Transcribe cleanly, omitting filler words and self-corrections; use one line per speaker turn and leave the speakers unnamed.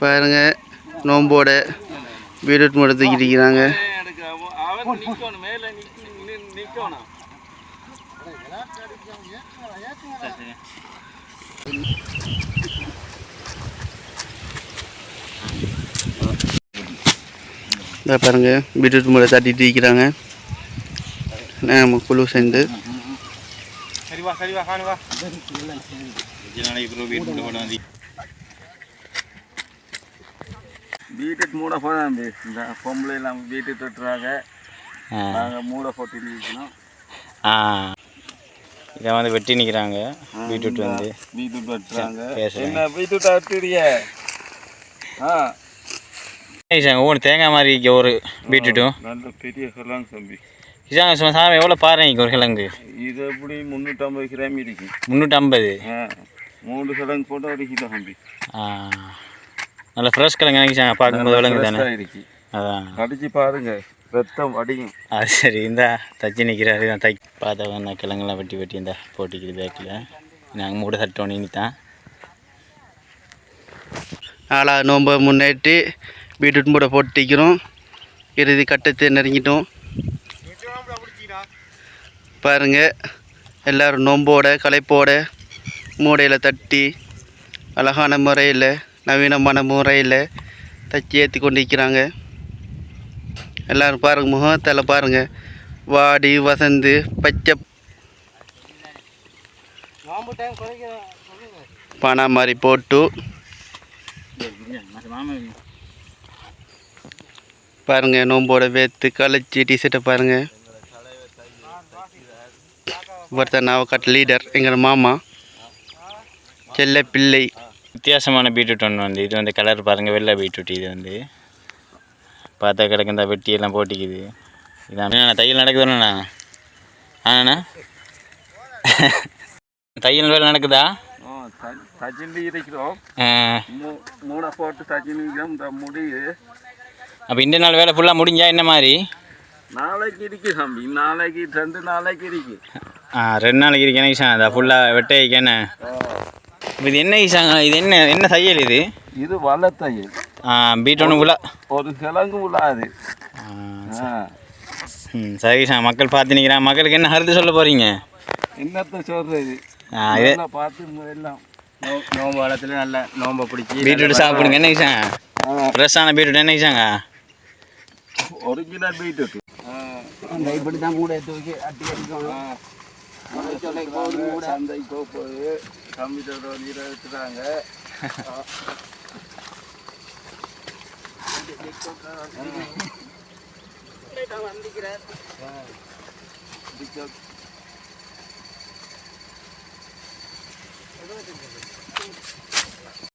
பாருங்க நோம்போட பீட்ரூட் மூட தூக்கிட்டு இருக்கிறாங்க. இதை பாருங்க பீட்ரூட் மூட தட்டிட்டு இருக்கிறாங்க நம்ம குழு சேர்ந்து.
பீட்ரூட் மூட போதான் இந்த பொம்பளை எல்லாம் பீட்ரூட் வெட்டுறாங்க, நாங்கள் மூட போட்டு இருக்கணும்.
இதை வந்து வெட்டி நிற்கிறாங்க. பீட்ரூட் வந்து
பீட்ரூட் வெட்டுறாங்க. என்ன பீட்ரூட் வெட்டுறிய?
ஒவ்வொரு தேங்காய் மாதிரி இருக்க ஒரு பீட்ரூட்டும்
நல்ல பெரிய கிழங்கு தம்பி.
இதாங்க சும்மா சாமி எவ்வளோ பாருங்க ஒரு கிழங்கு.
இது எப்படி 350 கிராம் இருக்கு.
350?
3 கிழங்கு போட்டு 1 கிலோ தம்பி.
நல்ல ஃப்ரெஷ் கிழங்கு நினைச்சாங்க பார்க்கும்போது விலங்கு தானே
இருக்கு.
அதான்
கடிச்சு பாருங்க, ரத்தம் அடியும்.
அது சரி, இந்த தச்சு நிற்கிறாரு தான் தை பார்த்தவங்க கிழங்கெல்லாம் வெட்டி வெட்டி இந்த போட்டிக்குது பேக்கில். நாங்கள் மூட தட்டோன்னு இனித்தான்
4வது நோன்பை முன்னேற்றி பீட்ரூட் மூட போட்டிக்கிறோம். இறுதி கட்டத்தை நெருங்கிட்டோம். பாருங்க எல்லோரும் நோம்போட களைப்போட மூடையில் தட்டி அழகான முறையில் நவீனமான முறையில் தச்சு ஏற்றி கொண்டிருக்கிறாங்க. எல்லோரும் பாருங்கள், முகத்தில் பாருங்கள் வாடி வசந்து பச்சை பனை மாதிரி போட்டு பாருங்கள் நோம்போட வேத்து கழிச்சு டிஷர்ட்டை பாருங்கள். ஒருத்தர் நாவக்கட்டு லீடர் எங்கள் மாமா செல்ல பிள்ளை.
வித்தியாசமான பீட்ரூட் ஒன்று வந்து இது வந்து கலர் பாருங்கள், வெள்ளை பீட்ரூட். இது வந்து பார்த்தா கிடக்கு இந்த வெட்டியெல்லாம் போட்டிக்குது. இதான் தையல் நடக்குதுண்ணா. ஆண்ணா தையல் வேலை நடக்குதா?
மூட போட்டு தச்சினிக்கிறோம் இந்த முடியுது.
அப்போ இந்த நாள் வேலை ஃபுல்லாக முடிஞ்சா என்ன மாதிரி?
நாளைக்கு இருக்கு தம்பி, நாளைக்கு 2 நாளைக்கு இருக்கு.
2 நாளைக்கு இருக்கு. என்ன ஈஷா அதை ஃபுல்லாக வெட்ட வைக்கண்ணே. இது என்ன ஈஷாங்க, இது என்ன தையல் இது?
இது வலை தையல்.
பீட்ரூட் உள்ள
ஒரு கிழங்கு உள்ளாது.
சரி ஈஷா, மக்கள் பார்த்து நிற்கிறான். மக்களுக்கு என்ன கருத்து சொல்ல போகிறீங்க?
என்னத்தை சொல்கிறது, பார்த்து எல்லாம் நோம்பு காலத்தில் நல்ல நோம்பை பிடிச்சி
பீட்ரூட் சாப்பிடுங்க. என்ன ஈஷா ஃப்ரெஷ்ஷான பீட்ரூட் என்ன ஈஷாங்க?
Original beetroot.
இப்படி தான் கூட தூக்கி அட்டி அடிக்கணும்.
சந்தைக்கு போய் கம்ப்யூட்டர் நீரை எடுத்துட்டாங்க.